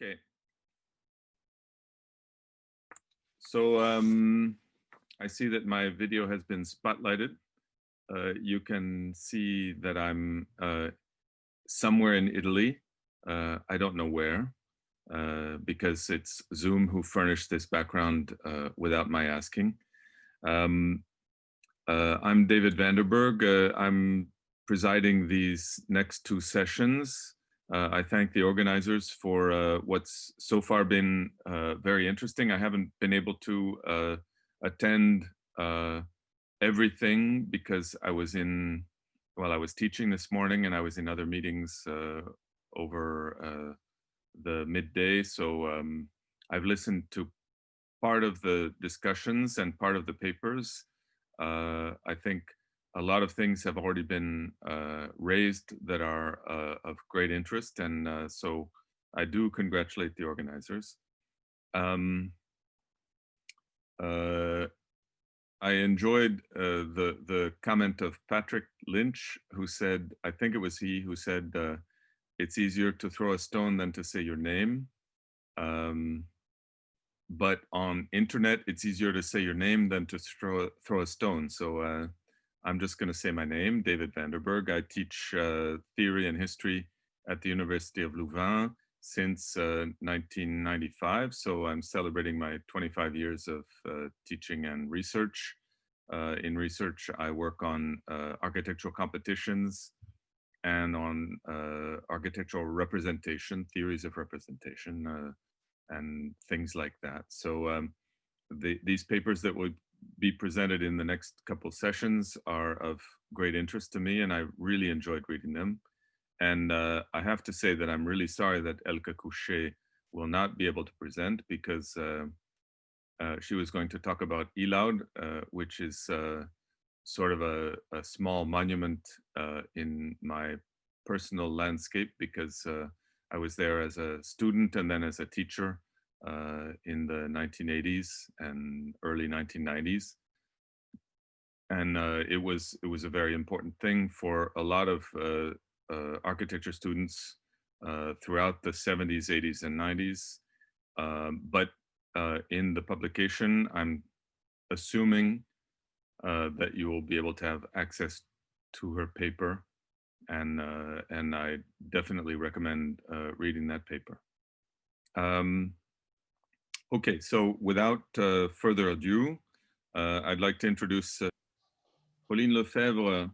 Okay. So I see that my video has been spotlighted. You can see that I'm somewhere in Italy. I don't know where, because it's Zoom who furnished this background without my asking. I'm David Vanderburgh. I'm presiding these next two sessions. I thank the organizers for what's so far been very interesting. I haven't been able to attend everything because I was teaching this morning and I was in other meetings over the midday. So I've listened to part of the discussions and part of the papers. I think a lot of things have already been raised that are of great interest, and so I do congratulate the organizers. I enjoyed the comment of Patrick Lynch, who said, I think it was he who said, it's easier to throw a stone than to say your name. But on internet, it's easier to say your name than to throw a stone. So I'm just going to say my name, David Vanderburgh. I teach theory and history at the University of Louvain since 1995. So I'm celebrating my 25 years of teaching and research. In research, I work on architectural competitions and on architectural representation, theories of representation, and things like that. So these papers that will be presented in the next couple sessions are of great interest to me, and I really enjoyed reading them. And I have to say that I'm really sorry that Elke Couchez will not be able to present, because she was going to talk about ILAUD, which is sort of a small monument in my personal landscape, because I was there as a student and then as a teacher in the 1980s and early 1990s. And it was a very important thing for a lot of architecture students throughout the 70s, 80s, and 90s. But in the publication, I'm assuming that you will be able to have access to her paper, and I definitely recommend reading that paper. Okay, so without further ado, I'd like to introduce Pauline Lefebvre.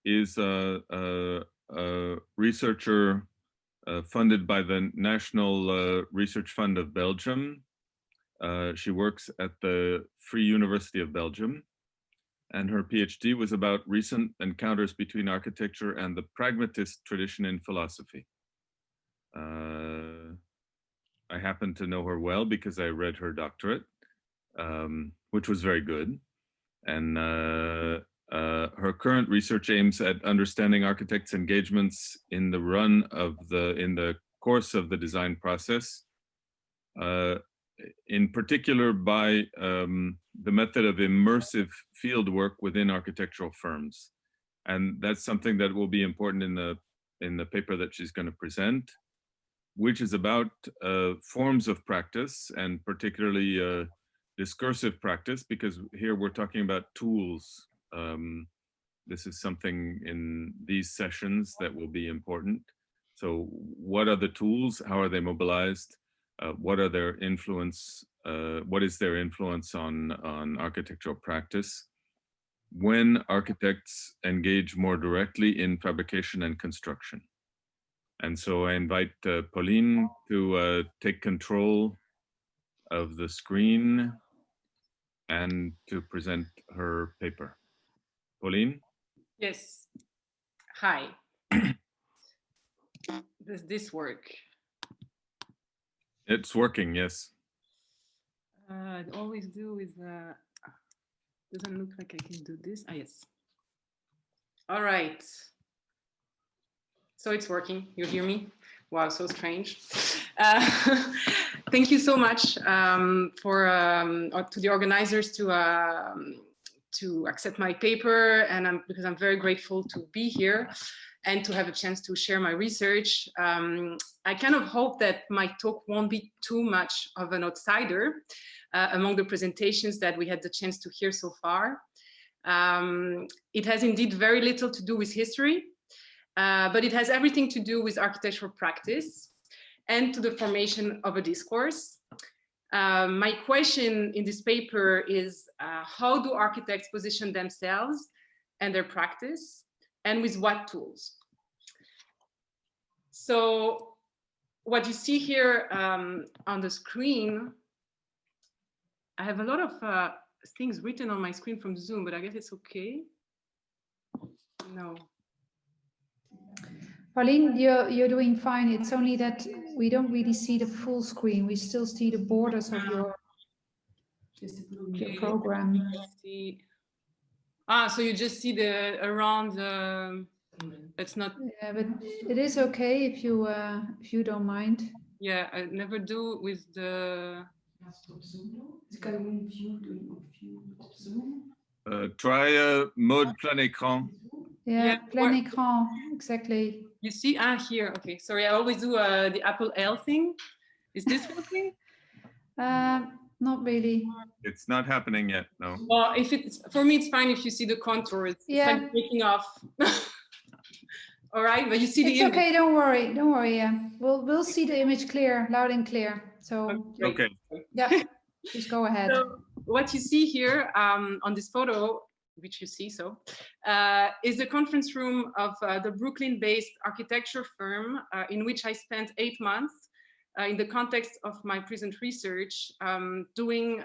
Is a researcher funded by the National Research Fund of Belgium. She works at the Free University of Belgium, and her PhD was about recent encounters between architecture and the pragmatist tradition in philosophy. I happen to know her well because I read her doctorate, which was very good. And her current research aims at understanding architects' engagements in the course of the design process, in particular by the method of immersive field work within architectural firms. And that's something that will be important in the paper that she's going to present, which is about forms of practice, and particularly discursive practice, because here we're talking about tools. This is something in these sessions that will be important. So what are the tools? How are they mobilized? What are their influence? What is their influence on architectural practice? When architects engage more directly in fabrication and construction. And so I invite Pauline to take control of the screen and to present her paper. Pauline? Yes. Hi. Does this work? It's working, yes. I always do is, doesn't look like I can do this. Ah, yes. All right. So it's working. You hear me? Wow, so strange. Thank you so much to the organizers to accept my paper, and because I'm very grateful to be here. and to have a chance to share my research. I kind of hope that my talk won't be too much of an outsider among the presentations that we had the chance to hear so far. It has indeed very little to do with history, but it has everything to do with architectural practice and to the formation of a discourse. My question in this paper is, how do architects position themselves and their practice, and with what tools? So what you see here on the screen, I have a lot of things written on my screen from Zoom, but I guess it's okay. No. Pauline, you're doing fine. It's only that we don't really see the full screen. We still see the borders of your program. See. So you just see the around. It's not. Yeah, but it is okay if you don't mind. Yeah, I never do with the. Try mode plein écran. Yeah, plein écran, exactly. You see, here. Okay, sorry. I always do the Apple L thing. Is this working? Not really. It's not happening yet. No. Well, if it's for me, it's fine if you see the contours. Yeah. It's like taking off. All right, but you see the it's image. Okay, don't worry. Don't worry. Yeah, we'll see the image clear, loud and clear. So okay. Yeah, just go ahead. So what you see here on this photo, which you see is the conference room of the Brooklyn-based architecture firm in which I spent 8 months in the context of my present research, conducting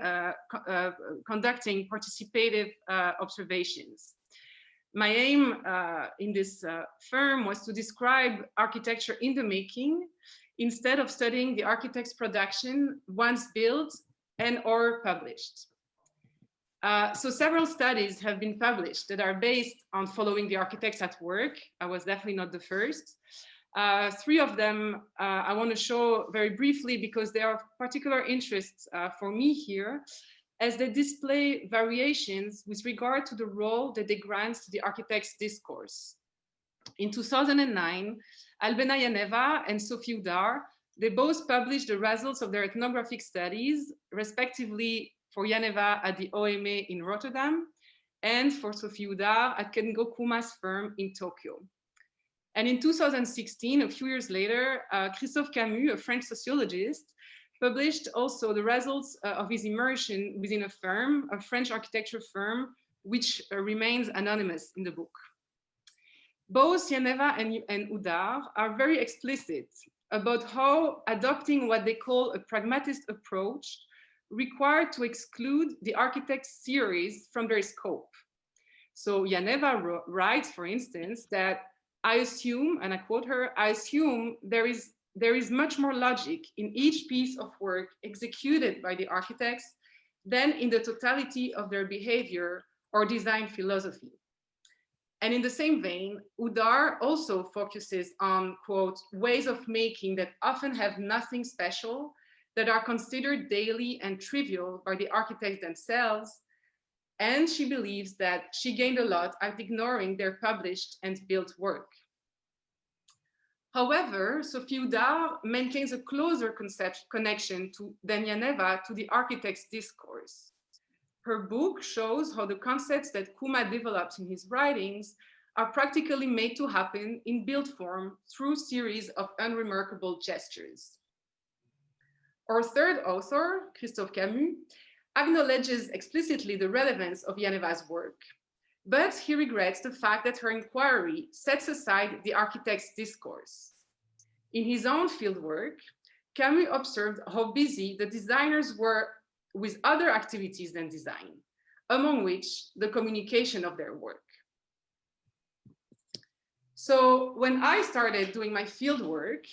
participative observations. My aim in this firm was to describe architecture in the making instead of studying the architect's production once built and or published. So several studies have been published that are based on following the architects at work. I was definitely not the first. 3 of them I want to show very briefly because they are of particular interest for me here, as they display variations with regard to the role that they grant to the architect's discourse. In 2009, Albena Janeva and Sophie Udar, they both published the results of their ethnographic studies, respectively for Janeva at the OMA in Rotterdam, and for Sophie Udar at Kengo Kuma's firm in Tokyo. And in 2016, a few years later, Christophe Camus, a French sociologist, published also the results of his immersion within a firm, a French architecture firm, which remains anonymous in the book. Both Janeva and Udar are very explicit about how adopting what they call a pragmatist approach required to exclude the architect's theories from their scope. So Janeva writes, for instance, that I assume, and I quote her, I assume there is much more logic in each piece of work executed by the architects than in the totality of their behavior or design philosophy. And in the same vein, Udar also focuses on, quote, ways of making that often have nothing special, that are considered daily and trivial by the architects themselves. And she believes that she gained a lot at ignoring their published and built work. However, Sophie Udar maintains a closer connection than Janeva to the architect's discourse. Her book shows how the concepts that Kuma develops in his writings are practically made to happen in built form through series of unremarkable gestures. Our third author, Christophe Camus, acknowledges explicitly the relevance of Janeva's work, but he regrets the fact that her inquiry sets aside the architect's discourse. In his own fieldwork, Camus observed how busy the designers were with other activities than design, among which the communication of their work. So when I started doing my fieldwork,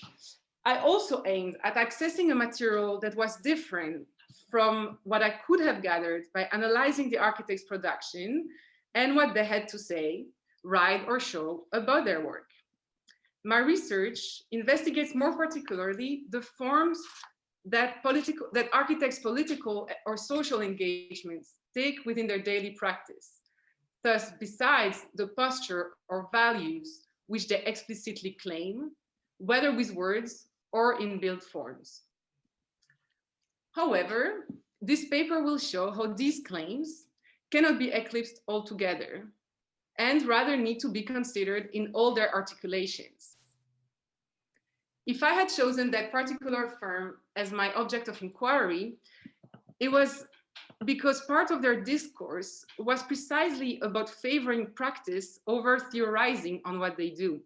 I also aimed at accessing a material that was different from what I could have gathered by analyzing the architect's production and what they had to say, write, or show about their work. My research investigates more particularly the forms that architects' political or social engagements take within their daily practice. Thus, besides the posture or values which they explicitly claim, whether with words or in built forms. However, this paper will show how these claims cannot be eclipsed altogether and rather need to be considered in all their articulations. If I had chosen that particular firm as my object of inquiry, it was because part of their discourse was precisely about favoring practice over theorizing on what they do.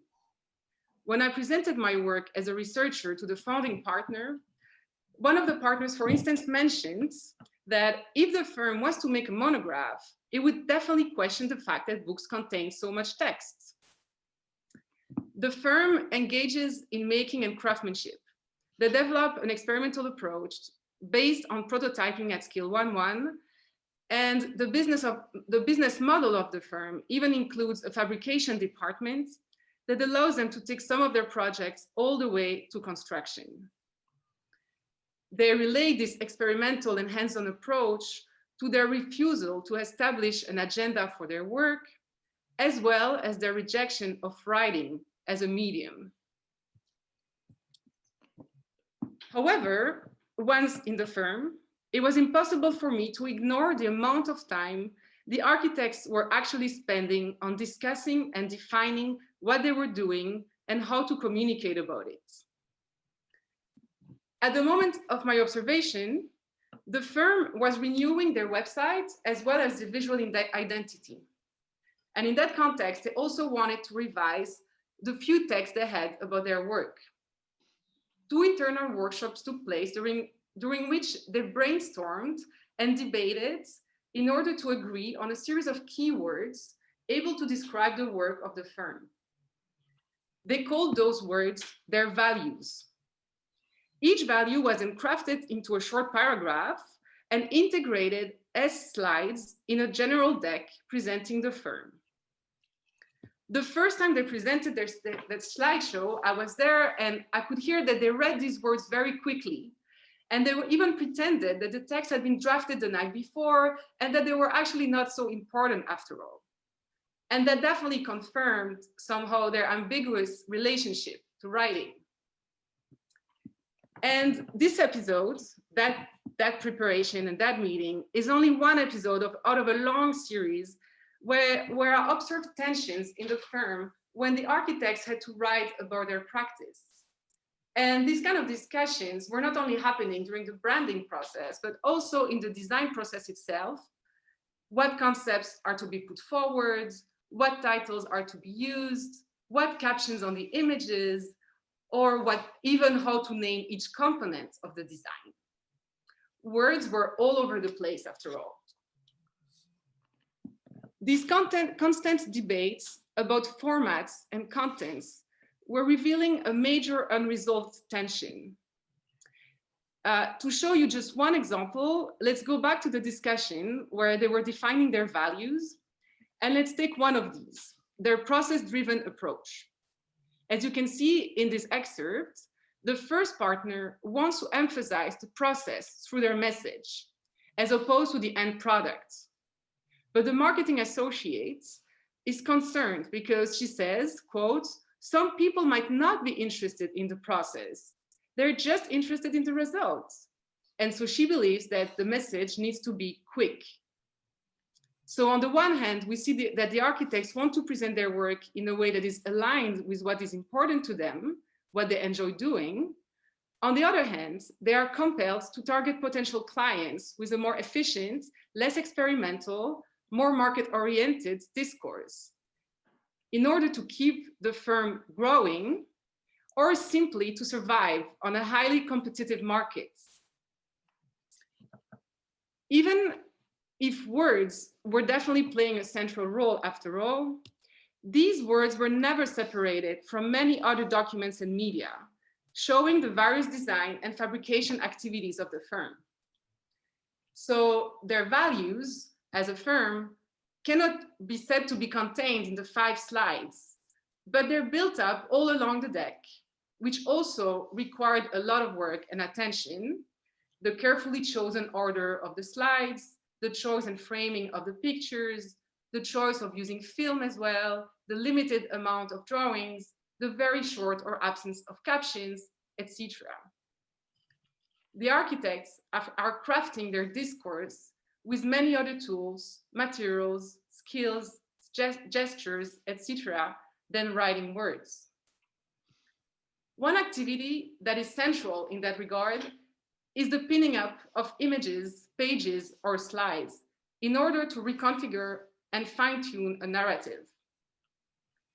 When I presented my work as a researcher to the founding partner, one of the partners, for instance, mentioned that if the firm was to make a monograph, it would definitely question the fact that books contain so much text. The firm engages in making and craftsmanship. They develop an experimental approach based on prototyping at scale 1:1, and the business model of the firm even includes a fabrication department that allows them to take some of their projects all the way to construction. They relate this experimental and hands-on approach to their refusal to establish an agenda for their work, as well as their rejection of writing as a medium. However, once in the firm, it was impossible for me to ignore the amount of time the architects were actually spending on discussing and defining what they were doing and how to communicate about it. At the moment of my observation, the firm was renewing their website as well as the visual identity. And in that context, they also wanted to revise the few texts they had about their work. 2 internal workshops took place during which they brainstormed and debated in order to agree on a series of keywords able to describe the work of the firm. They called those words their values. Each value was then crafted into a short paragraph and integrated as slides in a general deck presenting the firm. The first time they presented that slideshow, I was there and I could hear that they read these words very quickly. And they were even pretended that the text had been drafted the night before and that they were actually not so important after all. And that definitely confirmed somehow their ambiguous relationship to writing. And this episode, that preparation and that meeting is only one episode out of a long series where I observed tensions in the firm when the architects had to write about their practice. And these kind of discussions were not only happening during the branding process, but also in the design process itself. What concepts are to be put forward, what titles are to be used, what captions on the images, or even how to name each component of the design. Words were all over the place after all. These constant debates about formats and contents were revealing a major unresolved tension. To show you just one example, let's go back to the discussion where they were defining their values, and let's take one of these, their process-driven approach. As you can see in this excerpt, the first partner wants to emphasize the process through their message, as opposed to the end product. But the marketing associate is concerned because she says, quote, some people might not be interested in the process. They're just interested in the results. And so she believes that the message needs to be quick. So on the one hand, we see that the architects want to present their work in a way that is aligned with what is important to them, what they enjoy doing. On the other hand, they are compelled to target potential clients with a more efficient, less experimental, more market-oriented discourse in order to keep the firm growing or simply to survive on a highly competitive market. Even if words were definitely playing a central role after all, these words were never separated from many other documents and media, showing the various design and fabrication activities of the firm. So their values as a firm cannot be said to be contained in the 5 slides, but they're built up all along the deck, which also required a lot of work and attention, the carefully chosen order of the slides, the choice and framing of the pictures, the choice of using film as well, the limited amount of drawings, the very short or absence of captions, etc. The architects are crafting their discourse with many other tools, materials, skills, gestures, etc. than writing words. One activity that is central in that regard is the pinning up of images, pages, or slides in order to reconfigure and fine-tune a narrative.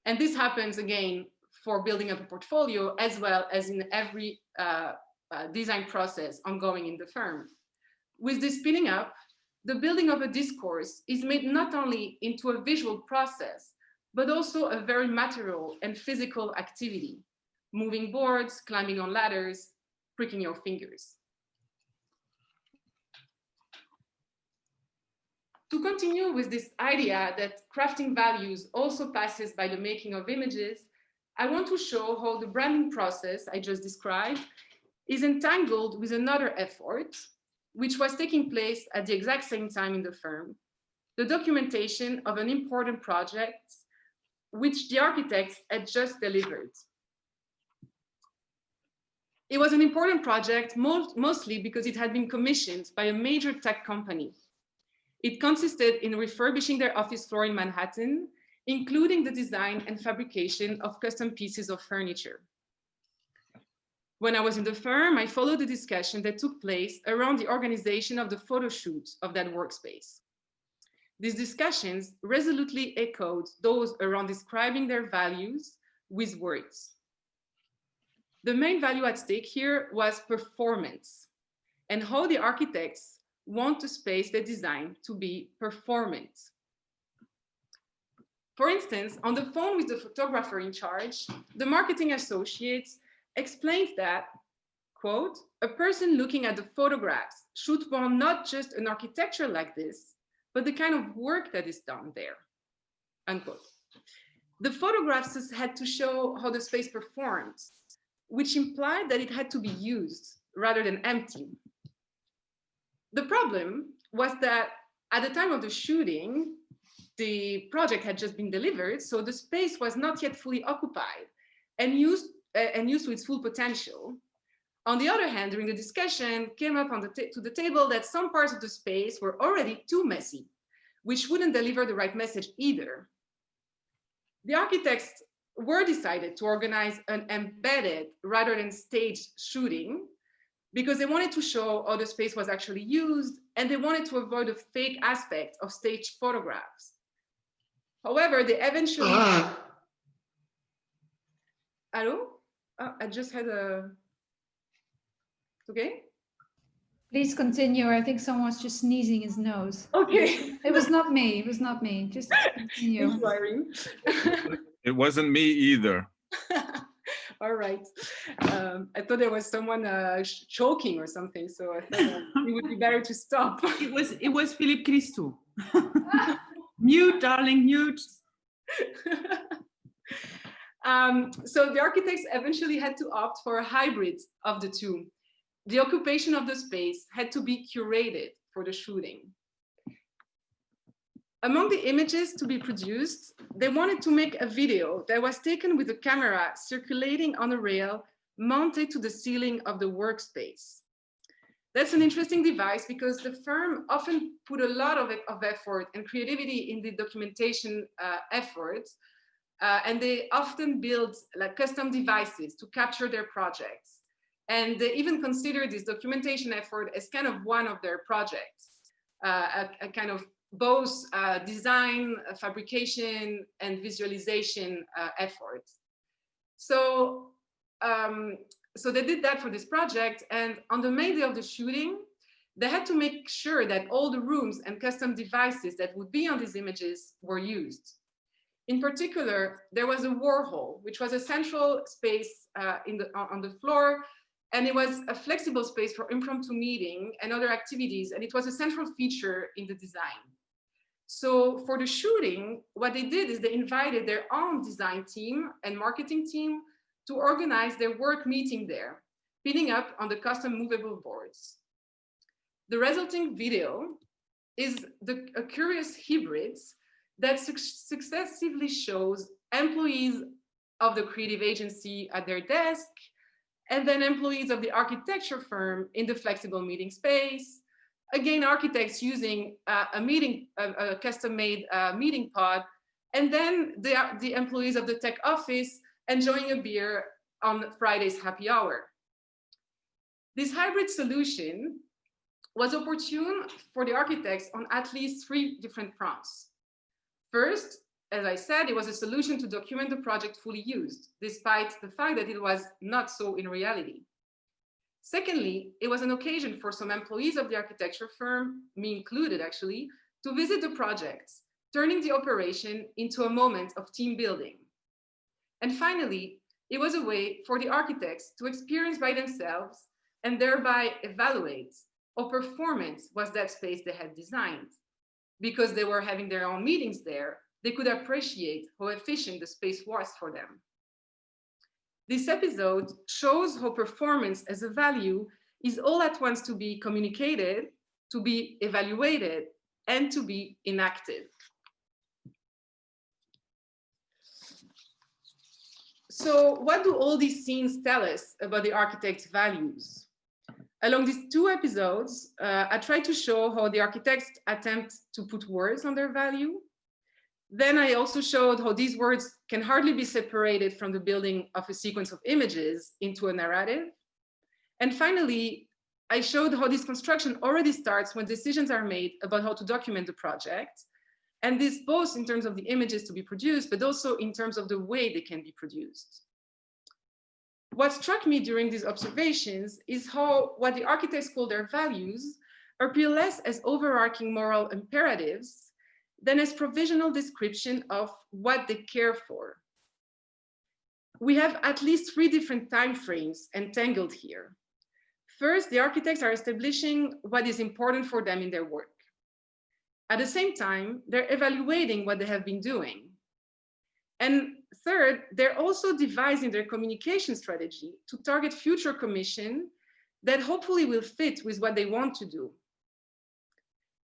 And this happens again for building up a portfolio as well as in every design process ongoing in the firm. With this pinning up, the building of a discourse is made not only into a visual process, but also a very material and physical activity, moving boards, climbing on ladders, pricking your fingers. To continue with this idea that crafting values also passes by the making of images, I want to show how the branding process I just described is entangled with another effort, which was taking place at the exact same time in the firm, the documentation of an important project which the architects had just delivered. It was an important project mostly because it had been commissioned by a major tech company. It consisted in refurbishing their office floor in Manhattan, including the design and fabrication of custom pieces of furniture. When I was in the firm, I followed the discussion that took place around the organization of the photo shoot of that workspace. These discussions resolutely echoed those around describing their values with words. The main value at stake here was performance and how the architects want the space they design to be performant. For instance, on the phone with the photographer in charge, the marketing associates explained that, quote, a person looking at the photographs should want not just an architecture like this, but the kind of work that is done there, unquote. The photographs had to show how the space performs, which implied that it had to be used rather than empty. The problem was that at the time of the shooting, the project had just been delivered, so the space was not yet fully occupied and used to its full potential. On the other hand, during the discussion, came up on to the table that some parts of the space were already too messy, which wouldn't deliver the right message either. The architects were decided to organize an embedded rather than staged shooting because they wanted to show how the space was actually used, and they wanted to avoid the fake aspect of staged photographs. However, they eventually... Hello? Oh, I just had a... Okay? Please continue. I think someone was just sneezing his nose. Okay. It was not me. It was not me. Just continue. It wasn't me either. All right. I thought there was someone choking or something, so I thought it would be better to stop. It was Philippe Christou. Mute, darling, mute. So the architects eventually had to opt for a hybrid of the two. The occupation of the space had to be curated for the shooting. Among the images to be produced, they wanted to make a video that was taken with a camera circulating on a rail mounted to the ceiling of the workspace. That's an interesting device because the firm often put a lot of effort and creativity in the documentation efforts, and they often build like custom devices to capture their projects. And they even consider this documentation effort as kind of one of their projects, a kind of both design, fabrication, and visualization efforts. So they did that for this project, and on the main day of the shooting, they had to make sure that all the rooms and custom devices that would be on these images were used. In particular, there was a war hall, which was a central space on the floor, and it was a flexible space for impromptu meeting and other activities, and it was a central feature in the design. So for the shooting, what they did is they invited their own design team and marketing team to organize their work meeting there, pinning up on the custom movable boards. The resulting video is a curious hybrid that successively shows employees of the creative agency at their desk, and then employees of the architecture firm in the flexible meeting space. Again, architects using a custom-made meeting pod, and then the employees of the tech office enjoying a beer on Friday's happy hour. This hybrid solution was opportune for the architects on at least 3 different fronts. First, as I said, it was a solution to document the project fully used, despite the fact that it was not so in reality. Secondly, it was an occasion for some employees of the architecture firm, me included actually, to visit the projects, turning the operation into a moment of team building. And finally, it was a way for the architects to experience by themselves and thereby evaluate how performance was that space they had designed. Because they were having their own meetings there, they could appreciate how efficient the space was for them. This episode shows how performance as a value is all at once to be communicated, to be evaluated, and to be enacted. So what do all these scenes tell us about the architect's values? Along these 2 episodes, I tried to show how the architects attempt to put words on their value. Then I also showed how these words can hardly be separated from the building of a sequence of images into a narrative. And finally, I showed how this construction already starts when decisions are made about how to document the project. And this both in terms of the images to be produced, but also in terms of the way they can be produced. What struck me during these observations is how what the architects call their values appear less as overarching moral imperatives than as provisional description of what they care for. We have at least 3 different time frames entangled here. First, the architects are establishing what is important for them in their work. At the same time, they're evaluating what they have been doing. And third, they're also devising their communication strategy to target future commission that hopefully will fit with what they want to do.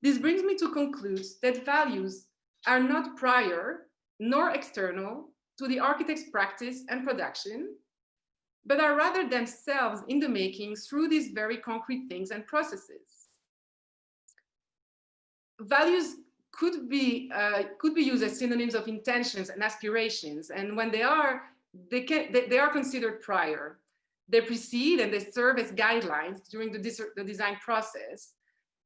This brings me to conclude that values are not prior nor external to the architect's practice and production, but are rather themselves in the making through these very concrete things and processes. Values could be used as synonyms of intentions and aspirations, and when they are considered prior. They precede and they serve as guidelines during the design process,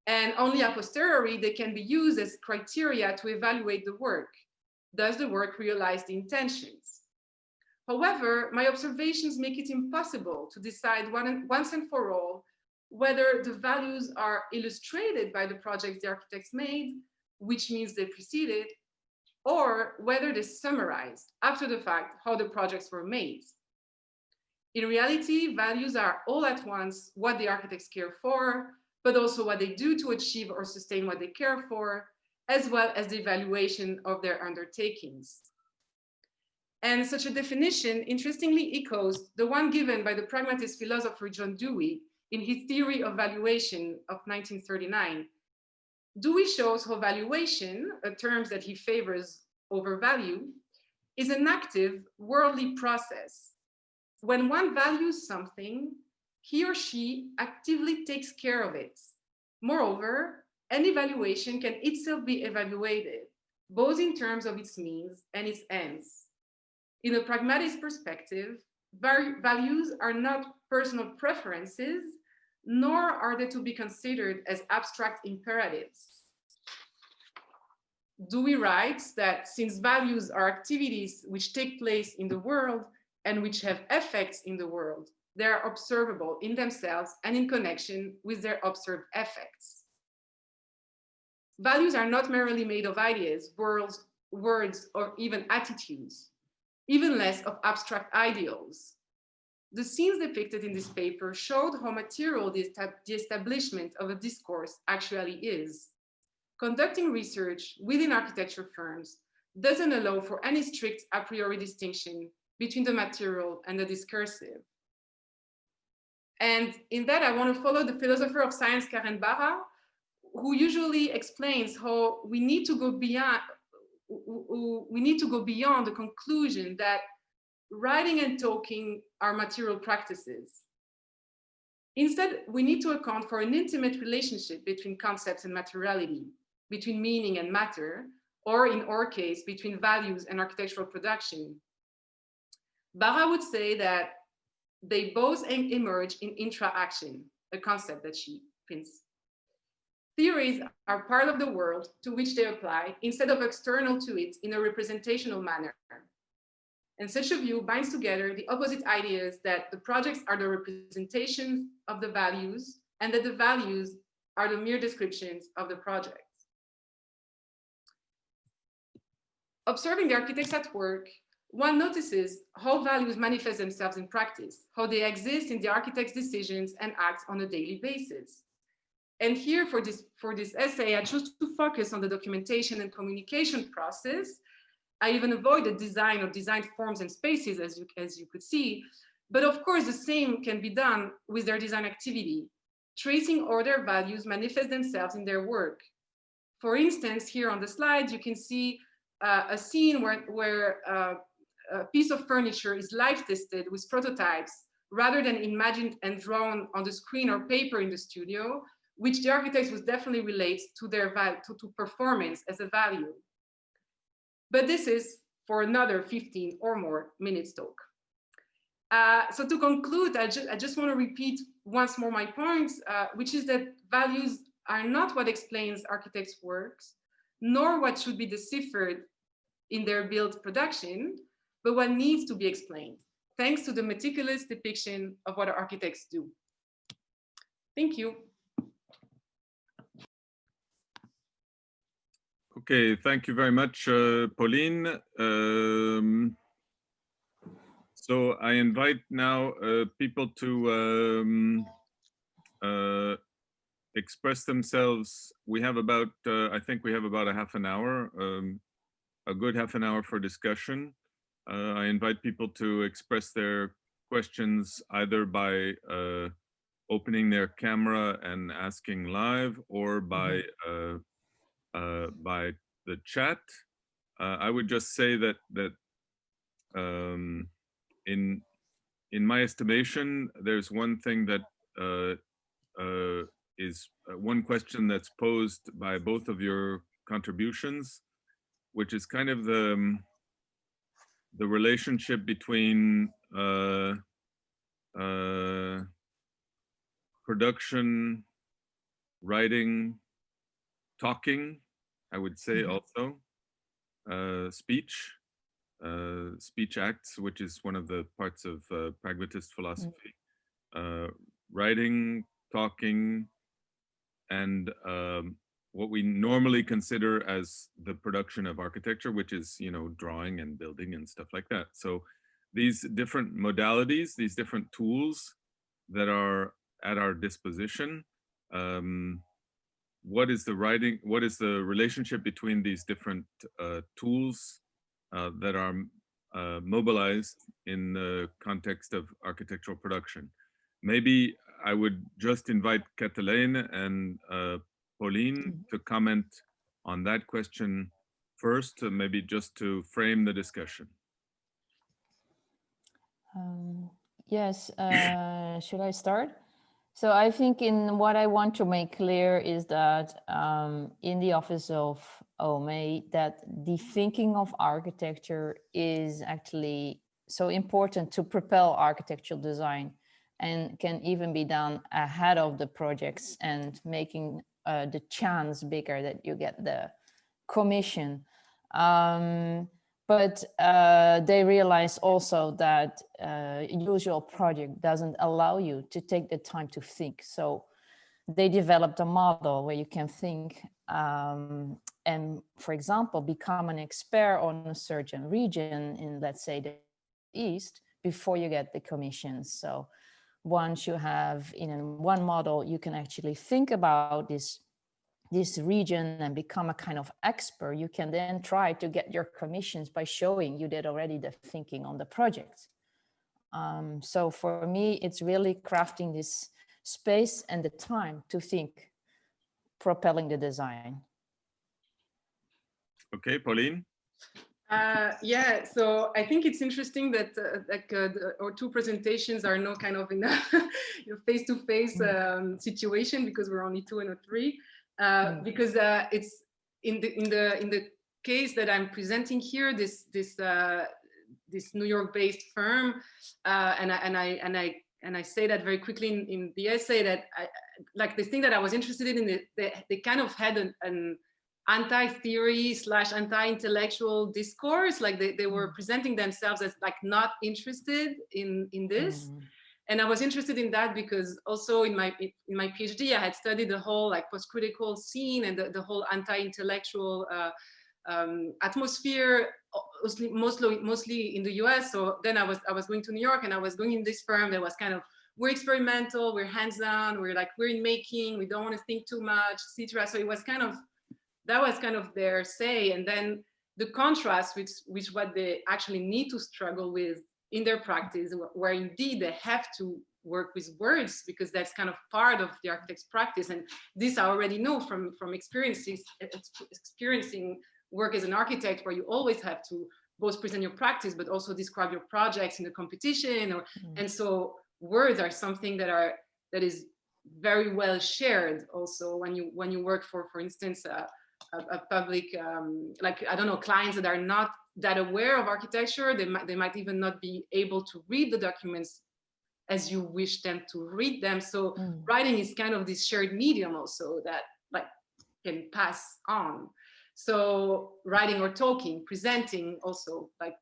and only a posteriori they can be used as criteria to evaluate the work. Does the work realize the intentions? However, my observations make it impossible to decide once and for all whether the values are illustrated by the projects the architects made, which means they preceded, or whether they summarized after the fact how the projects were made. In reality, values are all at once what the architects care for, but also what they do to achieve or sustain what they care for, as well as the evaluation of their undertakings. And such a definition interestingly echoes the one given by the pragmatist philosopher John Dewey in his theory of valuation of 1939. Dewey shows how valuation, a term that he favors over value, is an active worldly process. When one values something, he or she actively takes care of it. Moreover, any valuation can itself be evaluated, both in terms of its means and its ends. In a pragmatist perspective, values are not personal preferences, nor are they to be considered as abstract imperatives. Dewey writes that since values are activities which take place in the world and which have effects in the world, they are observable in themselves and in connection with their observed effects. Values are not merely made of ideas, words, or even attitudes, even less of abstract ideals. The scenes depicted in this paper showed how material the establishment of a discourse actually is. Conducting research within architecture firms doesn't allow for any strict a priori distinction between the material and the discursive. And in that, I want to follow the philosopher of science, Karen Barra, who usually explains how we need to go beyond, we need to go beyond the conclusion that writing and talking are material practices. Instead, we need to account for an intimate relationship between concepts and materiality, between meaning and matter, or in our case, between values and architectural production. Barra would say that they both emerge in intra-action, a concept that she pins. Theories are part of the world to which they apply instead of external to it in a representational manner. And such a view binds together the opposite ideas that the projects are the representations of the values and that the values are the mere descriptions of the projects. Observing the architects at work, one notices how values manifest themselves in practice, how they exist in the architect's decisions and acts on a daily basis. And here for this essay, I chose to focus on the documentation and communication process. I even avoided design or design forms and spaces, as you could see. But of course, the same can be done with their design activity, tracing how their values manifest themselves in their work. For instance, here on the slide, you can see a scene where a piece of furniture is live tested with prototypes rather than imagined and drawn on the screen or paper in the studio, which the architects would definitely relate to their to performance as a value. But this is for another 15 or more minutes talk. So to conclude, I just want to repeat once more my points, which is that values are not what explains architects' works, nor what should be deciphered in their build production, but what needs to be explained, thanks to the meticulous depiction of what architects do. Thank you. Okay, thank you very much, Pauline. So I invite now people to express themselves. We have about, I think we have about a half an hour, a good half an hour for discussion. I invite people to express their questions either by opening their camera and asking live, or by the chat. I would just say that in my estimation, there's one thing that is one question that's posed by both of your contributions, which is kind of the relationship between production, writing, talking, I would say also, speech acts, which is one of the parts of pragmatist philosophy, writing, talking, and what we normally consider as the production of architecture, which is, you know, drawing and building and stuff like that. So these different modalities, these different tools that are at our disposition, what is the relationship between these different tools that are mobilized in the context of architectural production? Maybe I would just invite Cathelijne and Pauline to comment on that question first, maybe just to frame the discussion. Yes, should I start? So I think in what I want to make clear is that in the office of OME, that the thinking of architecture is actually so important to propel architectural design, and can even be done ahead of the projects and making the chance bigger that you get the commission. But they realize also that usual project doesn't allow you to take the time to think. So they developed a model where you can think and, for example, become an expert on a certain region in, let's say, the East before you get the commissions. So once you have in one model, you can actually think about this region and become a kind of expert. You can then try to get your commissions by showing you did already the thinking on the project. So for me, it's really crafting this space and the time to think, propelling the design. Okay, Pauline? Yeah, so I think it's interesting that our two presentations are no kind of in a face-to-face situation, because we're only two and not three. Because it's in the case that I'm presenting here, this New York-based firm, and I say that very quickly in the essay, that like the thing that I was interested in, they kind of had an anti-theory / anti-intellectual discourse. Like they were presenting themselves as like not interested in this. And I was interested in that because also in my PhD, I had studied the whole like post-critical scene and the whole anti-intellectual atmosphere, mostly in the US. So then I was going to New York, and I was going in this firm that was kind of, we're experimental, we're hands-on, we're in making, we don't want to think too much, etc. So it was kind of, that was kind of their say. And then the contrast with what they actually need to struggle with in their practice, where indeed they have to work with words, because that's kind of part of the architect's practice. And this I already know from experiencing work as an architect, where you always have to both present your practice, but also describe your projects in the competition. And so words are something that is very well shared also when you work for instance, a public, like, I don't know, clients that are not that aware of architecture. They might even not be able to read the documents as you wish them to read them. So writing is kind of this shared medium also that like can pass on. So writing or talking, presenting also, like,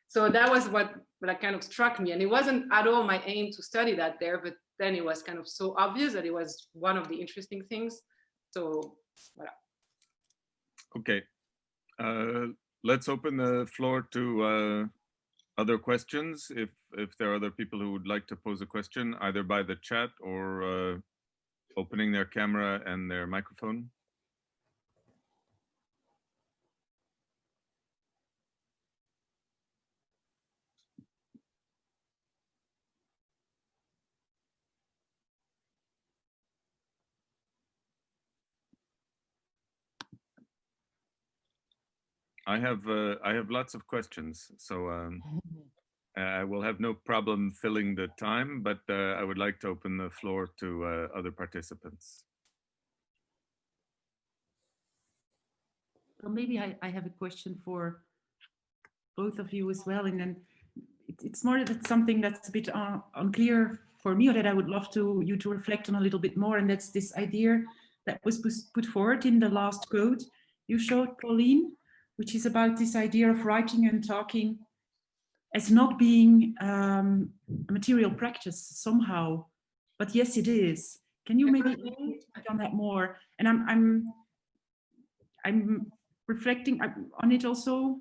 so that was what kind of struck me. And it wasn't at all my aim to study that there, but then it was kind of so obvious that it was one of the interesting things. So voilà. Okay, let's open the floor to other questions. If there are other people who would like to pose a question, either by the chat or opening their camera and their microphone. I have lots of questions, so I will have no problem filling the time, but I would like to open the floor to other participants. Well, maybe I have a question for both of you as well, and then it's more that something that's a bit unclear for me, or that I would love you to reflect on a little bit more, and that's this idea that was put forward in the last quote you showed, Pauline, which is about this idea of writing and talking as not being a material practice somehow, but yes, it is. Can you maybe elaborate on that more? And I'm reflecting on it also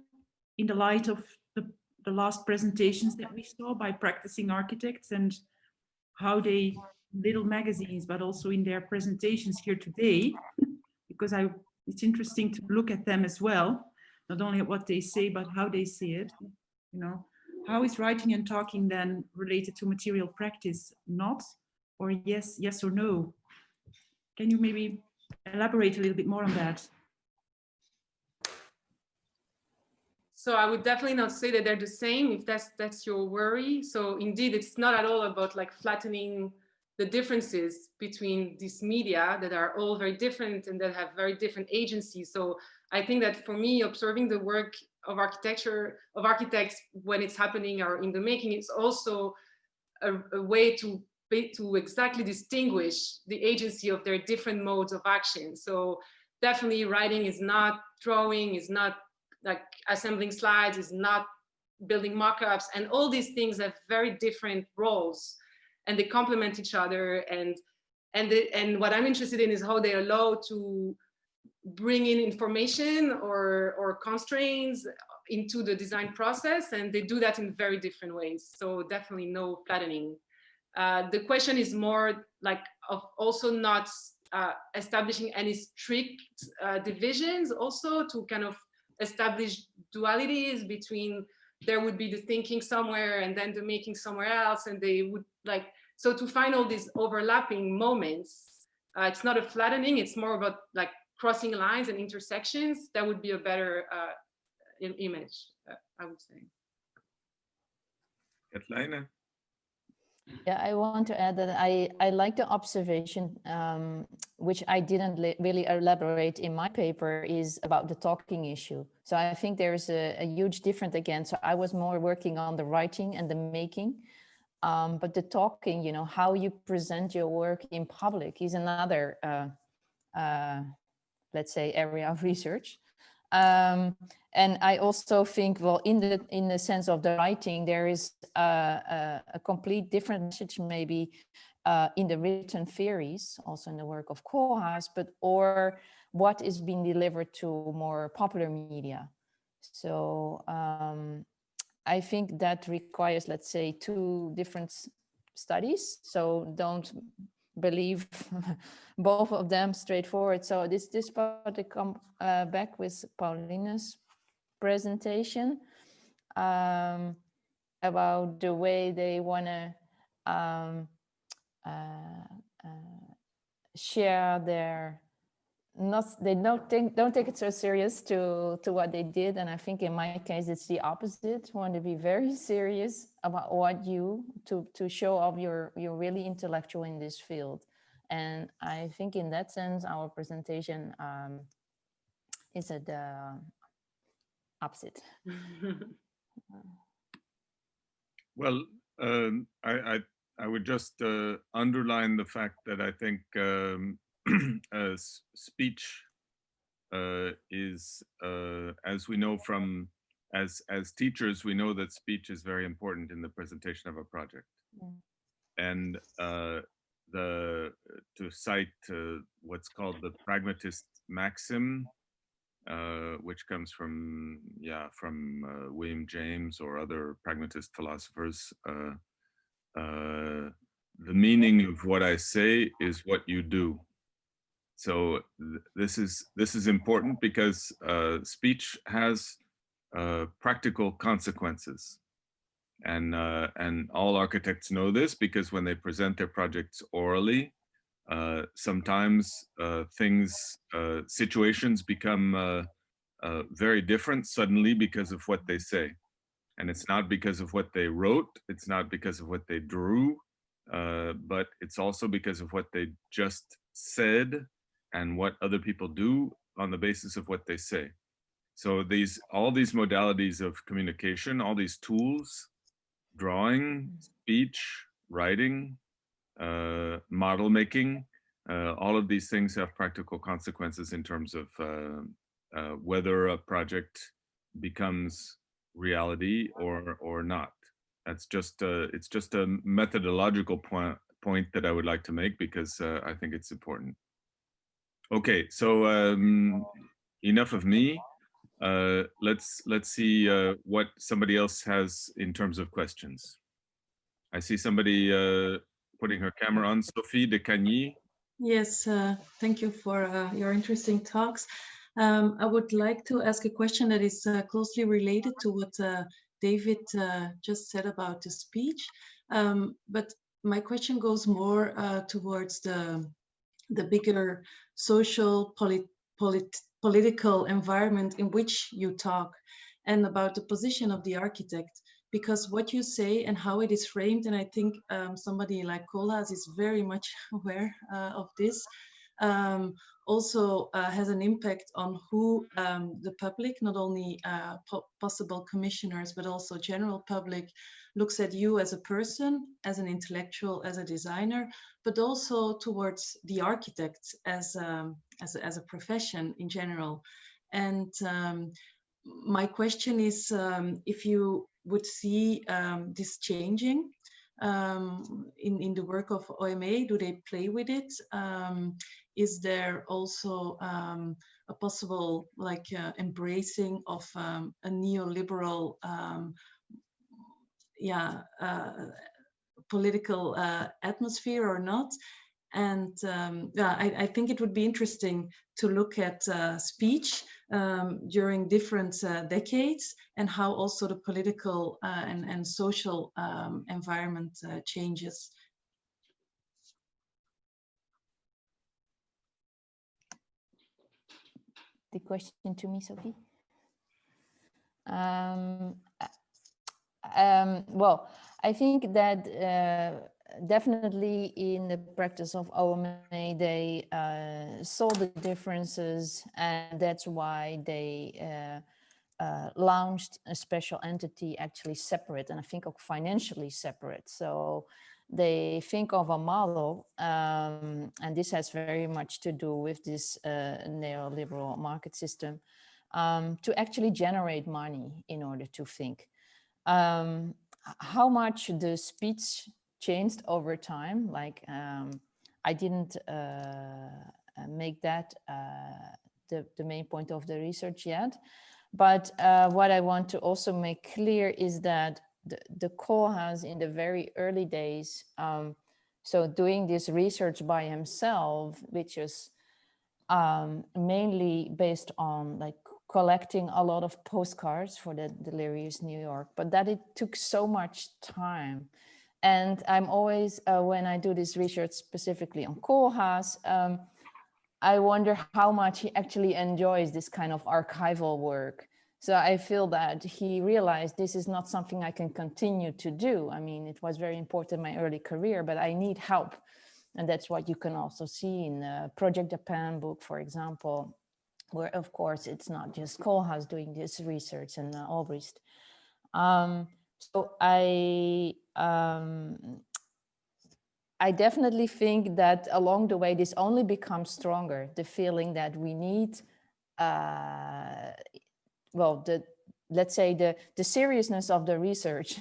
in the light of the last presentations that we saw by practicing architects, and how they, little magazines, but also in their presentations here today, because it's interesting to look at them as well, not only at what they say, but how they see it. You know, how is writing and talking then related to material practice? Not, or yes or no? Can you maybe elaborate a little bit more on that? So I would definitely not say that they're the same, if that's your worry. So indeed, it's not at all about like flattening the differences between these media that are all very different and that have very different agencies. So I think that for me, observing the work of architects when it's happening or in the making, it's also a way to exactly distinguish the agency of their different modes of action. So definitely writing is not drawing, is not like assembling slides, is not building mock-ups, and all these things have very different roles and they complement each other. And what I'm interested in is how they allow to bring in information or constraints into the design process, and they do that in very different ways. So definitely no flattening. The question is more like of also not establishing any strict divisions, also to kind of establish dualities between, there would be the thinking somewhere and then the making somewhere else, and they would like, so to find all these overlapping moments, it's not a flattening, it's more about like crossing lines and intersections. That would be a better image, I would say. Cathlijne? Yeah, I want to add that I like the observation, which I didn't really elaborate in my paper, is about the talking issue. So I think there's a huge difference again. So I was more working on the writing and the making, but the talking, you know, how you present your work in public is another, let's say, area of research. And I also think, well, in the sense of the writing, there is a complete different message maybe in the written theories, also in the work of Koolhaas, or what is being delivered to more popular media. So I think that requires, let's say, two different studies. So don't believe both of them straightforward. So this part to come back with Pauline's presentation about the way they want to share their they don't take it so serious to what they did. And I think in my case it's the opposite. Want to be very serious about what to show off you're really intellectual in this field. And I think in that sense our presentation is the opposite. Well, I would just underline the fact that I think speech is, as we know from, as teachers, we know that speech is very important in the presentation of a project. Yeah. And to cite what's called the Pragmatist Maxim, which comes from William James or other pragmatist philosophers. The meaning of what I say is what you do. So this is important because speech has practical consequences, and all architects know this because when they present their projects orally, sometimes situations become very different suddenly because of what they say. And it's not because of what they wrote, it's not because of what they drew, but it's also because of what they just said and what other people do on the basis of what they say. So all these modalities of communication, all these tools, drawing, speech, writing, model making, all of these things have practical consequences in terms of whether a project becomes reality or not. That's just it's just a methodological point that I would like to make because I think it's important. Okay, so enough of me. Let's see what somebody else has in terms of questions. I see somebody putting her camera on. Sophie de Cagny. Yes, thank you for your interesting talks. I would like to ask a question that is closely related to what David just said about the speech. But my question goes more towards the bigger social, political environment in which you talk, and about the position of the architect. Because what you say and how it is framed, and I think somebody like Koolhaas is very much aware of this, also has an impact on who the public, not only possible commissioners, but also general public, looks at you as a person, as an intellectual, as a designer, but also towards the architect as a profession in general. And my question is if you would see this changing in the work of OMA. Do they play with it? Is there also a possible embracing of a neoliberal political atmosphere or not? And I think it would be interesting to look at speech during different decades and how also the political and social environment changes. The question to me, Sophie? Well, I think that definitely in the practice of OMA, they saw the differences, and that's why they launched a special entity actually separate, and I think of financially separate. So they think of a model, and this has very much to do with this neoliberal market system, to actually generate money in order to think. How much the speech changed over time, like I didn't make that the main point of the research yet, but what I want to also make clear is that the Koolhaas in the very early days, so doing this research by himself, which is mainly based on like collecting a lot of postcards for the Delirious New York, but that it took so much time. And I'm always, when I do this research specifically on Koolhaas, I wonder how much he actually enjoys this kind of archival work. So I feel that he realized this is not something I can continue to do. I mean, it was very important in my early career, but I need help. And that's what you can also see in the Project Japan book, for example, where of course it's not just Koolhaas doing this research and Albrecht. So I definitely think that along the way, this only becomes stronger, the feeling that we need, well, let's say the seriousness of the research.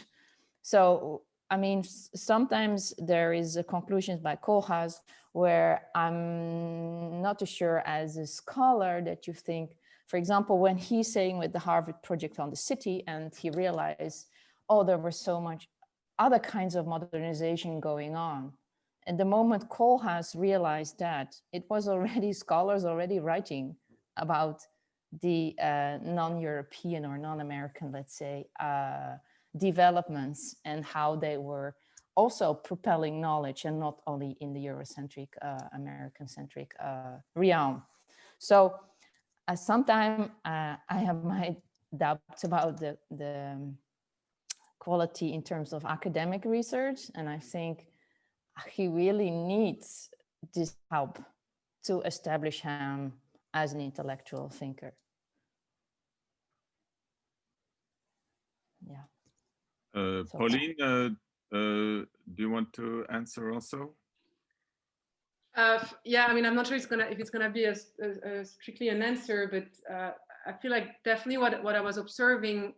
So, I mean, sometimes there is a conclusions by Koolhaas where I'm not too sure as a scholar that you think, for example, when he's saying with the Harvard project on the city, and he realized, oh, there was so much other kinds of modernization going on. And the moment Koolhaas realized that, it was already scholars already writing about the non-European or non-American, let's say, developments and how they were also propelling knowledge and not only in the Eurocentric, American-centric realm. So sometimes I have my doubts about the quality in terms of academic research, and I think he really needs this help to establish him as an intellectual thinker. Yeah. Pauline, do you want to answer also? Yeah, I mean, I'm not sure if it's gonna be a strictly an answer, but I feel like definitely what I was observing,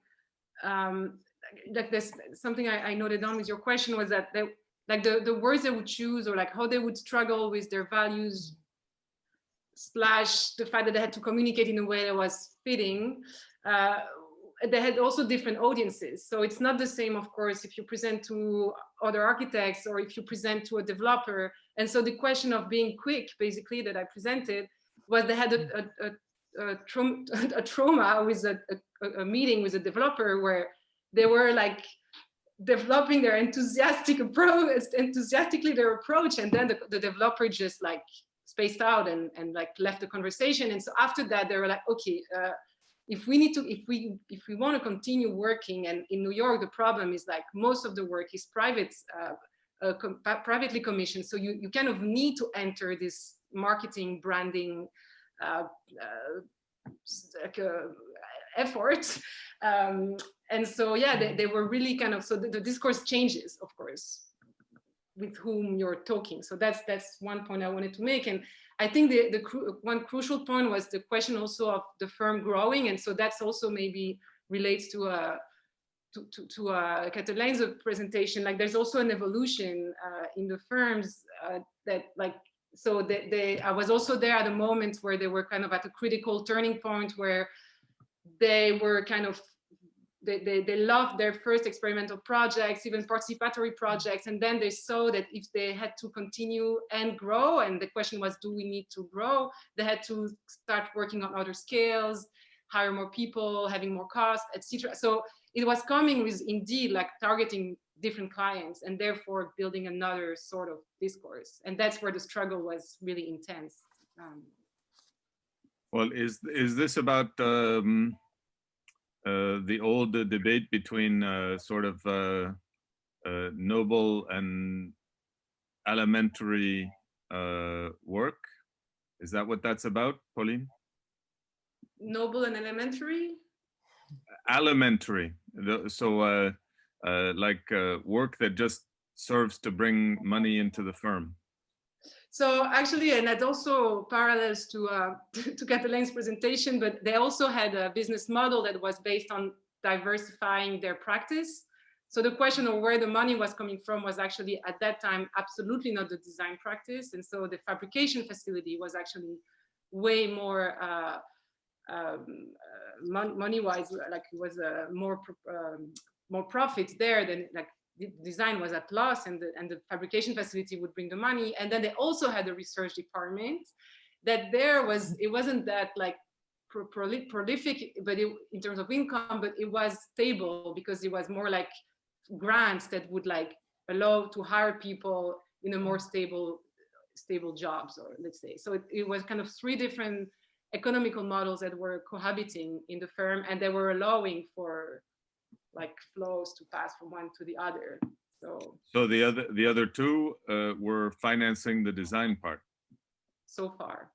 like there's something I noted down with your question was that they, like the words they would choose, or like how they would struggle with their values / the fact that they had to communicate in a way that was fitting. They had also different audiences. So it's not the same, of course, if you present to other architects or if you present to a developer. And so the question of being quick, basically, that I presented was they had a trauma with a meeting with a developer where they were like developing their enthusiastically their approach, and then the developer just like spaced out and like left the conversation. And so after that, they were like, okay, if we want to continue working, and in New York, the problem is like most of the work is privately commissioned. So you kind of need to enter this marketing, branding effort. And so, yeah, they were really kind of, so the discourse changes, of course, with whom you're talking. So that's one point I wanted to make. And I think one crucial point was the question also of the firm growing. And so that's also maybe relates to Catholine's presentation. Like there's also an evolution in the firms that like, so I was also there at a moment where they were kind of at a critical turning point where they were kind of, they loved their first experimental projects, even participatory projects. And then they saw that if they had to continue and grow, and the question was, do we need to grow? They had to start working on other scales, hire more people, having more costs, etc. So it was coming with indeed like targeting different clients and therefore building another sort of discourse. And that's where the struggle was really intense. Well, is this about the old debate between sort of noble and elementary work. Is that what that's about, Pauline? Noble and elementary? Elementary. So like work that just serves to bring money into the firm. So actually, and that also parallels to Catholine's presentation, but they also had a business model that was based on diversifying their practice. So the question of where the money was coming from was actually at that time absolutely not the design practice. And so the fabrication facility was actually way more money-wise, like it was more profits there than like design was at loss, and the fabrication facility would bring the money. And then they also had a research department that it wasn't that like prolific, but in terms of income, but it was stable because it was more like grants that would like allow to hire people in a more stable jobs, or let's say. So it was kind of three different economical models that were cohabiting in the firm, and they were allowing for like flows to pass from one to the other. So the other two were financing the design part. So far.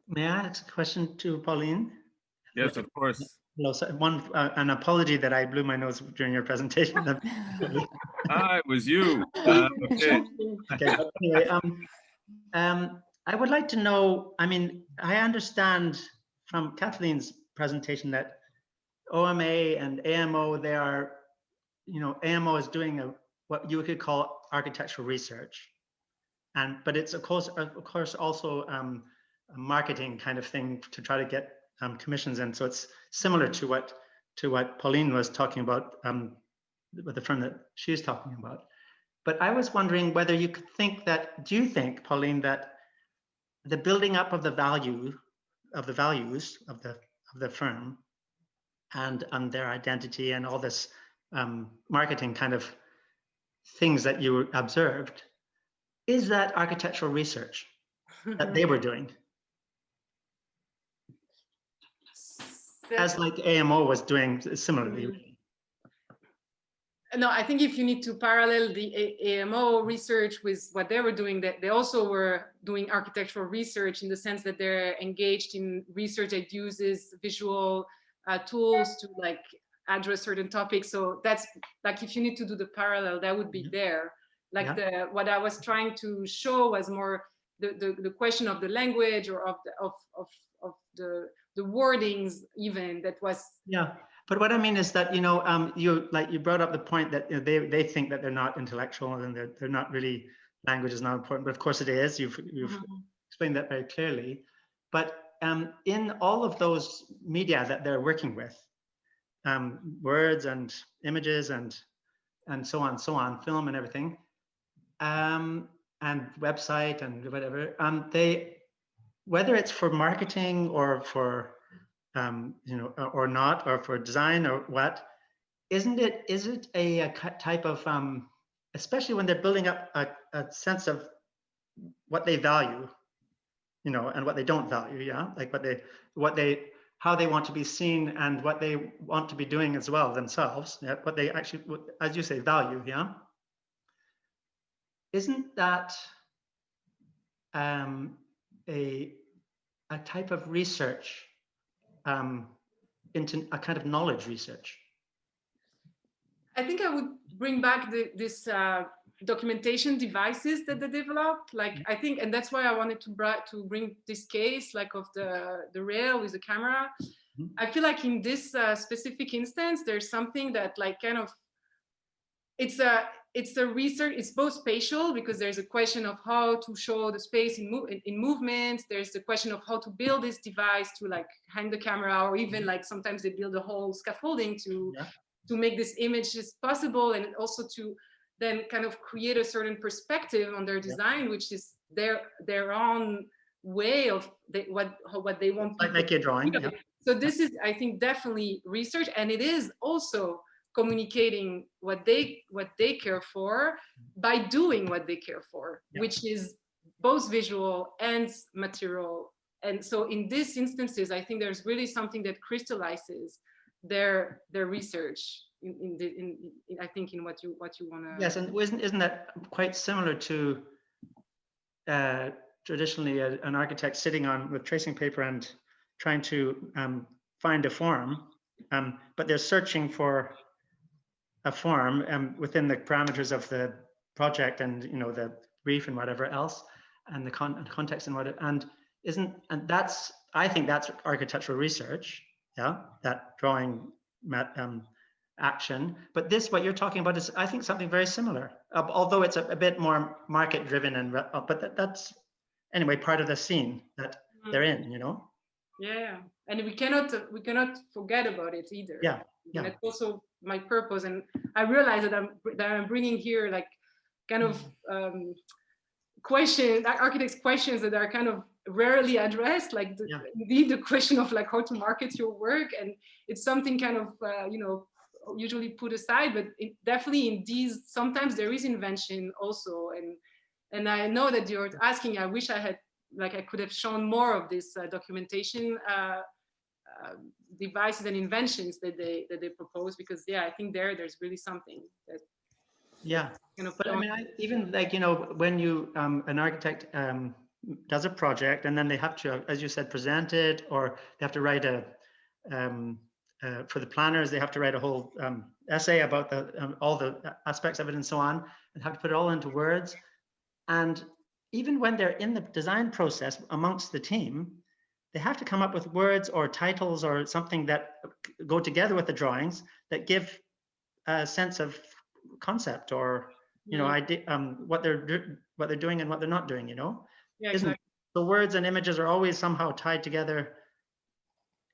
May I ask a question to Pauline? Yes, of course. No, so an apology that I blew my nose during your presentation. It was you. Okay. Okay, but anyway, I would like to know, I mean, I understand from Catholine's presentation that OMA and AMO, they are, AMO is doing what you could call architectural research, but it's of course also a marketing kind of thing to try to get commissions in. So it's similar to what Pauline was talking about with the firm that she was talking about. But I was wondering whether you could think that, do you think, Pauline, that the building up of the values of the firm and their identity and all this marketing kind of things that you observed, is that architectural research that they were doing? As like AMO was doing similarly. No, I think if you need to parallel the AMO research with what they were doing, that they also were doing architectural research in the sense that they're engaged in research that uses visual tools to like address certain topics. So that's like, if you need to do the parallel, that would be there. Like what I was trying to show was more the question of the language, or of the wordings even, that was. Yeah, but what I mean is that, you brought up the point that they think that they're not intellectual and they're not really, language is not important, but of course it is. You've explained that very clearly. But in all of those media that they're working with, words and images and so on, film and everything, and website and whatever, whether it's for marketing or for or not, or for design or what, is it a type of especially when they're building up a sense of what they value, and what they don't value, like how they want to be seen and what they want to be doing as well themselves, what they actually, as you say, value, isn't that a type of research into a kind of knowledge research? I think I would bring back this documentation devices that they developed. Like, I think, and that's why I wanted to bring this case, like of the rail with the camera. I feel like in this specific instance, there's something that like kind of, it's a research, it's both spatial, because there's a question of how to show the space in movement. There's the question of how to build this device to like hang the camera, or even like sometimes they build a whole scaffolding to make this image as possible, and also to then kind of create a certain perspective on their design, which is their own way of what they want. Like make a drawing. Yeah. So this is, I think, definitely research, and it is also communicating what they care for by doing what they care for, which is both visual and material And so in these instances, I think there's really something that crystallizes their research I think in what you want to. Yes, and isn't that quite similar to traditionally an architect sitting with tracing paper and trying to find a form, but they're searching for a form within the parameters of the project and the brief and whatever else, and the context and whatever. And that's, I think that's architectural research. Yeah, that drawing action. But this, what you're talking about, is I think something very similar. Although it's a bit more market driven but that's anyway part of the scene that they're in. Yeah, and we cannot forget about it either. Yeah. And it's also my purpose, and I realize that I'm bringing here like kind of architects' questions that are kind of rarely addressed, like indeed the question of like how to market your work, and it's something kind of usually put aside, but it definitely in these sometimes there is invention also, and I know that you're asking. I wish I could have shown more of this documentation devices and inventions that they propose, because I think there's really something that but I mean, even like when you an architect does a project and then they have to, as you said, present it, or they have to write for the planners, they have to write a whole essay about all the aspects of it and so on, and have to put it all into words. And even when they're in the design process amongst the team, they have to come up with words or titles or something that go together with the drawings that give a sense of concept or idea, what they're doing and what they're not doing. Yeah, exactly. The words and images are always somehow tied together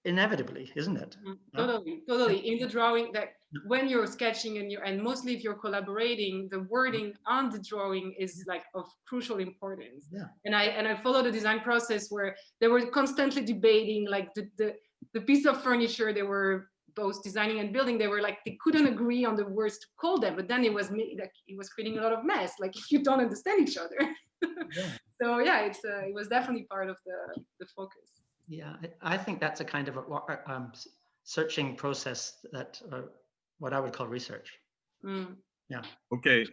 inevitably, isn't it? Totally. In the drawing, that when you're sketching and mostly if you're collaborating, the wording on the drawing is like of crucial importance. Yeah. And I follow the design process where they were constantly debating like the piece of furniture they were both designing and building. They were like, they couldn't agree on the words to call them, but then it was creating a lot of mess. Like if you don't understand each other. So it was definitely part of the focus. Yeah, I think that's a kind of a searching process that what I would call research. Yeah. Okay,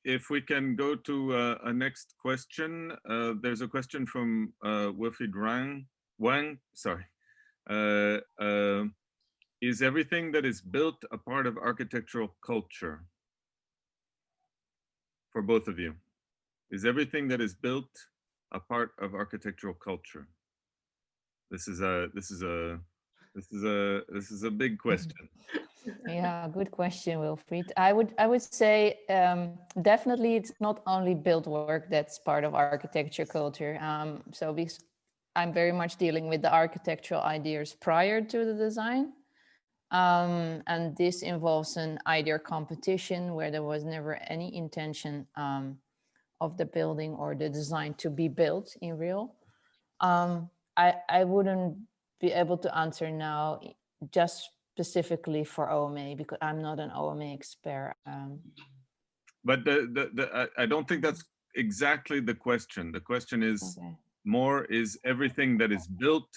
if we can go to a next question. There's a question from Wilfried Wang. Sorry. Is everything that is built a part of architectural culture? For both of you. Is everything that is built a part of architectural culture? This is a big question. Yeah, good question, Wilfried. I would say definitely it's not only built work that's part of architecture culture. So I'm very much dealing with the architectural ideas prior to the design. And this involves an idea competition where there was never any intention of the building or the design to be built in real. I wouldn't be able to answer now just specifically for OMA because I'm not an OMA expert. But I don't think that's exactly the question. The question is more, is everything that is built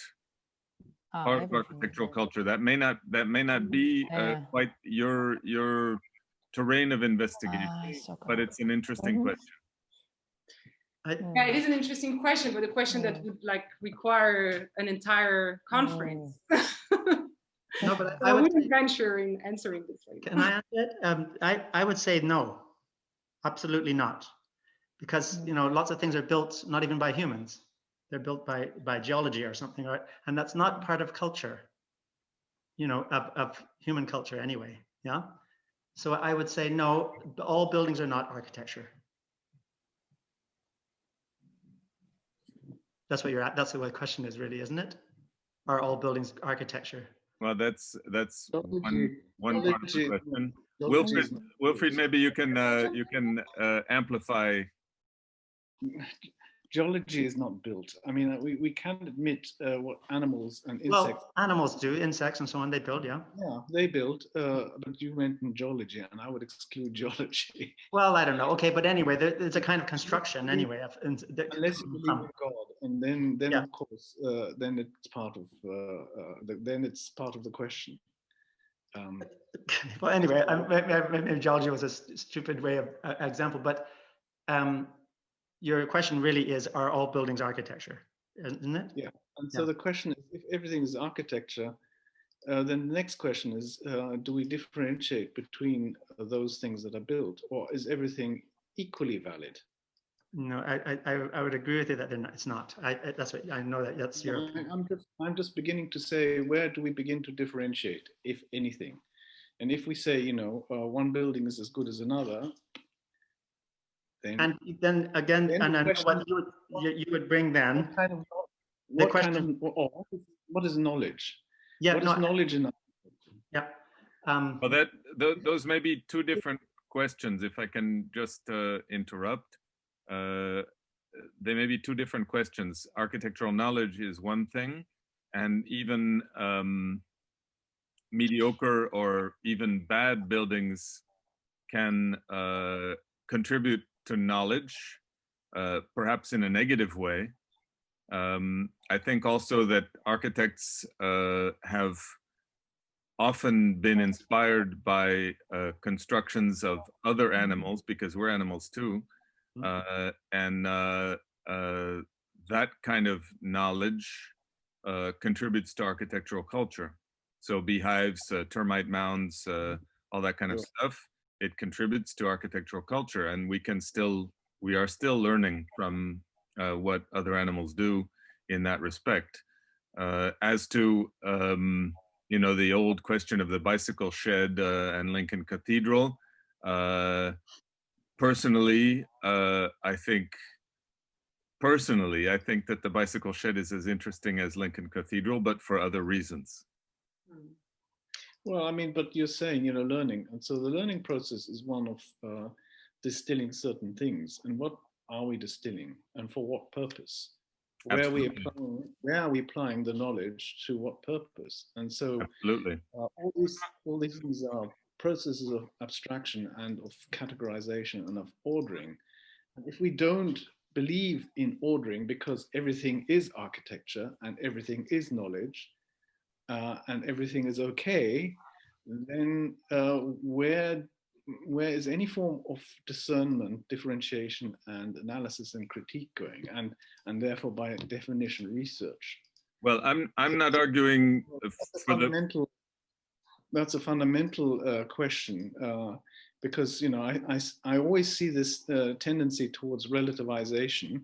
part of architectural culture? That may not be quite your terrain of investigation, but it's an interesting question. Yeah, it is an interesting question, but a question that would require an entire conference. No, but I wouldn't venture in answering this. Can I answer it? I would say no, absolutely not, because lots of things are built not even by humans; they're built by geology or something, and that's not part of culture. Of human culture anyway. Yeah. So I would say no. All buildings are not architecture. That's what that's what the question is, really, isn't it? Are all buildings architecture? Well, that's one part of the question. Wilfried, maybe you can amplify. geology is not built. I mean, we can admit what animals and insects. Well, animals do, insects and so on, they build, yeah. Yeah, they build, but you mentioned geology, and I would exclude geology. Well, I don't know. Okay, but anyway, there's a kind of construction anyway. Unless you believe in God, and then yeah. Of course, then it's part of the question. Well, anyway, maybe geology was a stupid way of example, but your question really is: are all buildings architecture? Isn't it? Yeah. And so the question is: if everything is architecture, then the next question is: do we differentiate between those things that are built, or is everything equally valid? No, I would agree with you that it's not. That's what I know that's your. I'm just beginning to say, where do we begin to differentiate, if anything? And if we say, one building is as good as another, then again, and I know what you would bring then. What is knowledge? Yeah, what is knowledge in? Yeah. Well, those may be two different questions. If I can just interrupt, they may be two different questions. Architectural knowledge is one thing, and even mediocre or even bad buildings can contribute to knowledge, perhaps in a negative way. I think also that architects have often been inspired by constructions of other animals, because we're animals too, and that kind of knowledge contributes to architectural culture. So beehives, termite mounds, all that kind of stuff, it contributes to architectural culture, and we are still learning from what other animals do in that respect. As to the old question of the bicycle shed and Lincoln Cathedral, personally, I think that the bicycle shed is as interesting as Lincoln Cathedral, but for other reasons. Well, I mean, but you're saying, learning. And so the learning process is one of distilling certain things. And what are we distilling, and for what purpose? Where are we applying the knowledge to what purpose? And so absolutely, all these things are processes of abstraction and of categorization and of ordering. And if we don't believe in ordering because everything is architecture and everything is knowledge and everything is okay, then where is any form of discernment, differentiation, and analysis and critique going, and therefore by definition research? Well, I'm not arguing that's a fundamental question, because I always see this tendency towards relativization.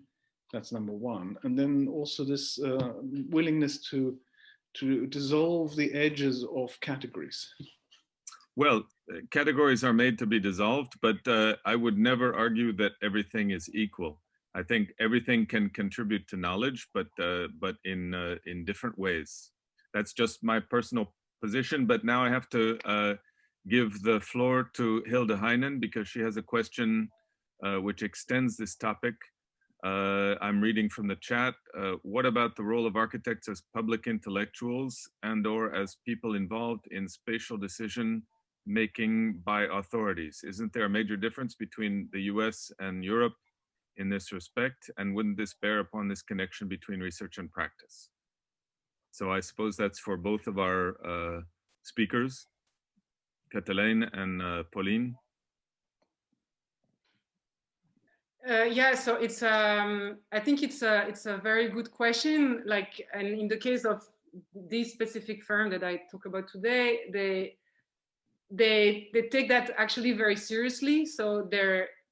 That's number one, and then also this willingness to dissolve the edges of categories. Well, categories are made to be dissolved, but I would never argue that everything is equal. I think everything can contribute to knowledge, but in different ways. That's just my personal position. But now I have to give the floor to Hilde Heinen, because she has a question which extends this topic. I'm reading from the chat. What about the role of architects as public intellectuals and/or as people involved in spatial decision making by authorities? Isn't there a major difference between the US and Europe in this respect? And wouldn't this bear upon this connection between research and practice? So I suppose that's for both of our speakers, Cathelijne and Pauline. Yeah, so it's I think it's a very good question. Like, and in the case of this specific firm that I talk about today, they take that actually very seriously. So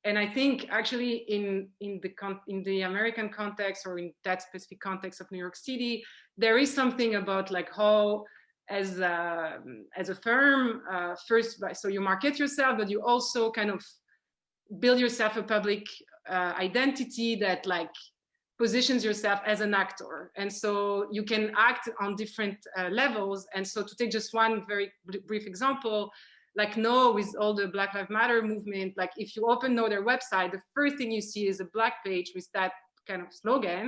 and I think actually in the American context, or in that specific context of New York City, there is something about like how as a firm, first, so you market yourself, but you also kind of build yourself a public identity that like positions yourself as an actor. And so you can act on different levels. And so to take just one very brief example, like NO, with all the Black Lives Matter movement, like if you open NO their website, the first thing you see is a Black page with that kind of slogan.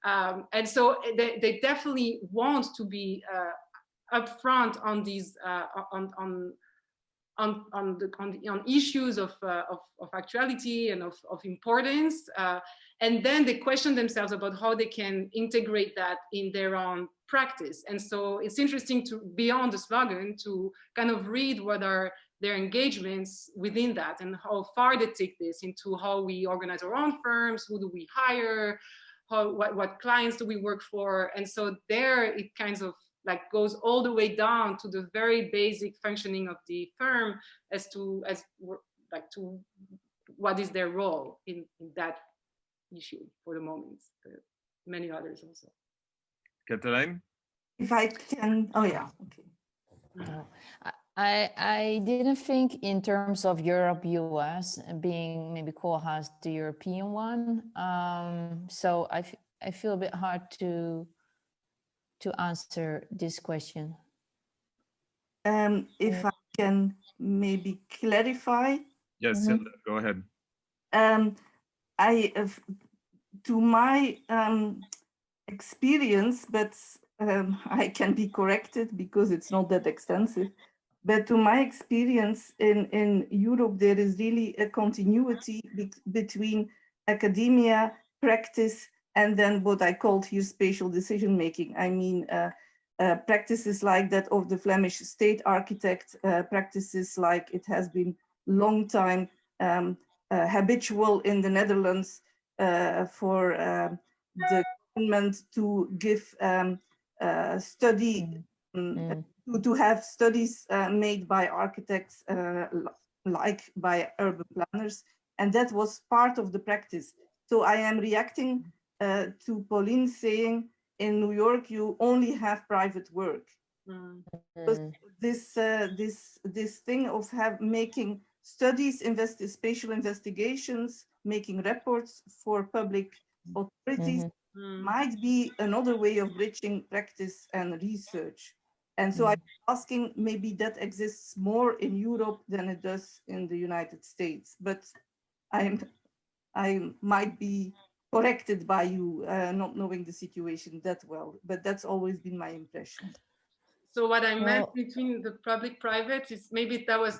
And so they definitely want to be upfront on these on issues of actuality and of importance, and then they question themselves about how they can integrate that in their own practice. And so it's interesting to, beyond the slogan, to kind of read what are their engagements within that and how far they take this into how we organize our own firms, who do we hire, what clients do we work for. And so there it kind of like goes all the way down to the very basic functioning of the firm as to what is their role in that issue for the moment. Many others also. Cathelijne? If I can, oh yeah, okay. I didn't think in terms of Europe, US, being maybe Koolhaas the European one. So I feel a bit hard to answer this question. If I can maybe clarify. Yes, go ahead. To my experience, but I can be corrected because it's not that extensive. But to my experience in Europe, there is really a continuity between academia, practice, and then what I called here spatial decision making. I mean, practices like that of the Flemish state architect, practices like it has been long time habitual in the Netherlands for the government to give to have studies made by architects like by urban planners, and that was part of the practice. So I am reacting to Pauline saying in New York you only have private work. This thing of making studies, spatial investigations, making reports for public authorities might be another way of bridging practice and research. And so I'm asking, maybe that exists more in Europe than it does in the United States, but I might be corrected by you, not knowing the situation that well, but that's always been my impression. So what I meant between the public-private is maybe that was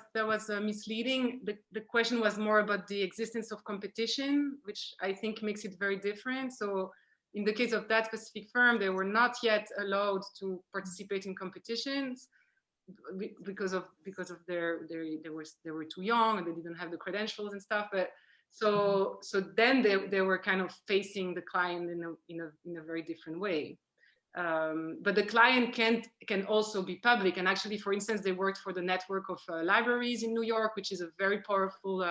misleading. The question was more about the existence of competition, which I think makes it very different. So in the case of that specific firm, they were not yet allowed to participate in competitions because of they were too young and they didn't have the credentials and stuff. But so then they were kind of facing the client in a very different way. But the client can also be public. And actually, for instance, they worked for the network of libraries in New York, which is a very powerful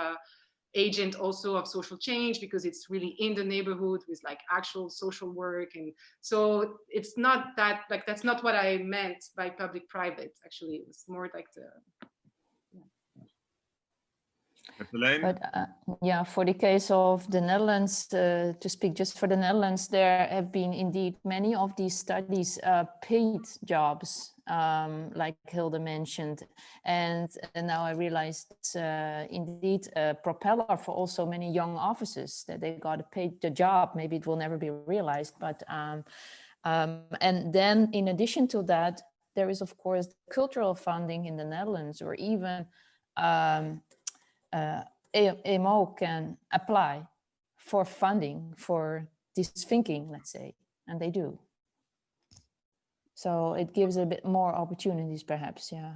agent also of social change, because it's really in the neighborhood with like actual social work. And so it's not that, like, that's not what I meant by public-private. Actually, it's more like the... But yeah, for the case of the Netherlands, to speak just for the Netherlands, there have been indeed many of these studies paid jobs, like Hilde mentioned. And now I realized it's indeed a propeller for also many young officers that they got to pay the job. Maybe it will never be realized, but and then in addition to that, there is of course cultural funding in the Netherlands, or even AMO can apply for funding for this thinking, let's say, and they do. So it gives a bit more opportunities, perhaps, yeah.